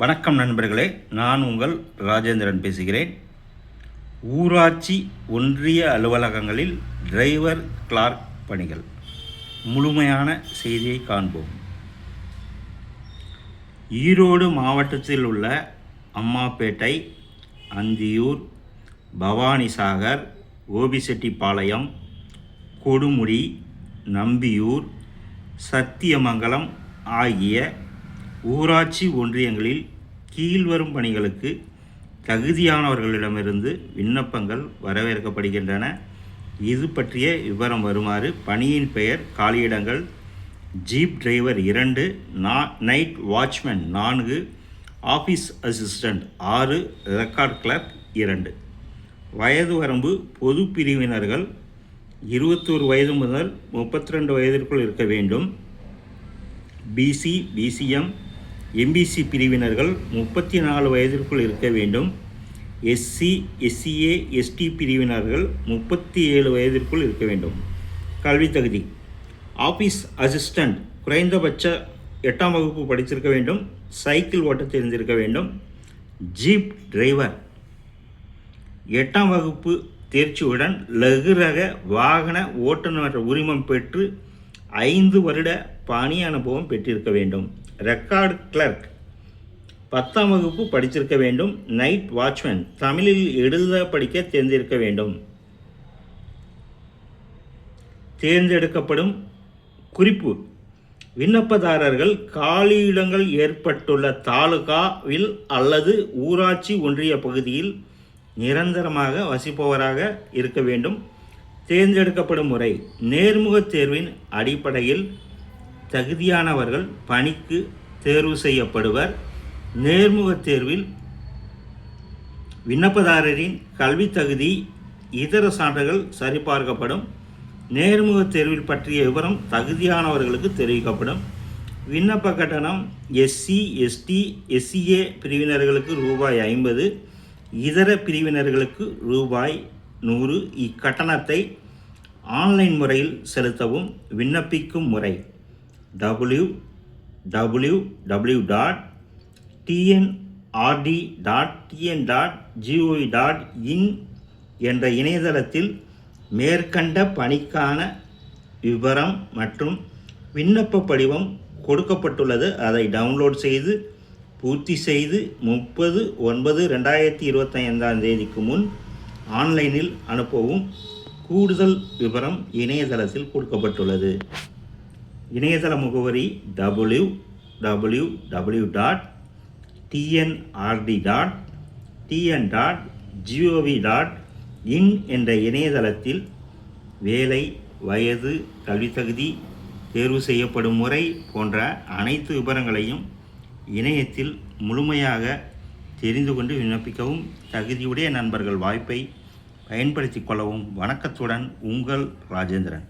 வணக்கம் நண்பர்களே, நான் உங்கள் ராஜேந்திரன் பேசுகிறேன். ஊராட்சி ஒன்றிய அலுவலகங்களில் டிரைவர் கிளார்க் பணிகள் முழுமையான செய்தியை காண்போம். ஈரோடு மாவட்டத்தில் உள்ள அம்மாப்பேட்டை, அந்தியூர், பவானிசாகர், கோபிச்செட்டிப்பாளையம், கொடுமுடி, நம்பியூர், சத்தியமங்கலம் ஆகிய ஊராட்சி ஒன்றியங்களில் கீழ்வரும் பணிகளுக்கு தகுதியானவர்களிடமிருந்து விண்ணப்பங்கள் வரவேற்கப்படுகின்றன. இது பற்றிய விவரம் வருமாறு: பணியின் பெயர், காலியிடங்கள்: jeep driver 2, night watchman 4, office assistant 6, record clerk 2. வயது வரம்பு: பொது பிரிவினர்கள் 21 வயது முதல் 32 வயதிற்குள் இருக்க வேண்டும். பிசி, பிசிஎம், எம்பிசி பிரிவினர்கள் 34 வயதிற்குள் இருக்க வேண்டும். எஸ்சி, எஸ்சிஏ, எஸ்டி பிரிவினர்கள் 37 வயதிற்குள் இருக்க வேண்டும். கல்வி தகுதி: ஆஃபீஸ் அசிஸ்டண்ட் குறைந்தபட்ச 8ஆம் வகுப்பு படித்திருக்க வேண்டும். சைக்கிள் ஓட்ட தெரிந்திருக்க வேண்டும். ஜீப் டிரைவர் 8ஆம் வகுப்பு தேர்ச்சியுடன் லகுரக வாகன ஓட்டுநர் உரிமம் பெற்று 5 வருட பணி அனுபவம் பெற்றிருக்க வேண்டும். ரெக்கார்டு கிளர்க் 10ஆம் வகுப்பு படித்திருக்க வேண்டும். நைட் வாட்ச்மேன் தமிழில் எழுத படிக்க தெரிந்திருக்க வேண்டும். தேர்ந்தெடுக்கப்படும் குறிப்பு: விண்ணப்பதாரர்கள் காலியிடங்கள் ஏற்பட்டுள்ள தாலுகாவில் அல்லது ஊராட்சி ஒன்றிய பகுதியில் நிரந்தரமாக வசிப்பவராக இருக்க வேண்டும். தேர்ந்தெடுக்கப்படும் முறை: நேர்முகத் தேர்வின் அடிப்படையில் தகுதியானவர்கள் பணிக்கு தேர்வு செய்யப்படுவர். நேர்முகத் தேர்வில் விண்ணப்பதாரரின் கல்வி தகுதி, இதர சான்றுகள் சரிபார்க்கப்படும். நேர்முகத் தேர்வில் பற்றிய விவரம் தகுதியானவர்களுக்கு தெரிவிக்கப்படும். விண்ணப்ப கட்டணம்: எஸ்சி, எஸ்டி, எஸ்சிஏ பிரிவினர்களுக்கு ரூபாய் 50, இதர பிரிவினர்களுக்கு ரூபாய் 100. இக்கட்டணத்தை ஆன்லைன் முறையில் செலுத்தவும். விண்ணப்பிக்கும் முறை: www.tnrd.tn.gov.in என்ற இணையதளத்தில் மேற்கண்ட பணிக்கான விவரம் மற்றும் விண்ணப்ப படிவம் கொடுக்கப்பட்டுள்ளது. அதை டவுன்லோட் செய்து பூர்த்தி செய்து 30/9/2025 முன் ஆன்லைனில் அனுப்பவும். கூடுதல் விவரம் இணையதளத்தில் கொடுக்கப்பட்டுள்ளது. இணையதள முகவரி: www.tnrd.tn.gov.in என்ற இணையதளத்தில் வேலை, வயது, கல்வி தகுதி, தேர்வு செய்யப்படும் முறை போன்ற அனைத்து விவரங்களையும் இணையத்தில் முழுமையாக தெரிந்து கொண்டு விண்ணப்பிக்கவும். தகுதியுடைய நண்பர்கள் வாய்ப்பை பயன்படுத்திக் கொள்ளவும். வணக்கத்துடன் உங்கள் ராஜேந்திரன்.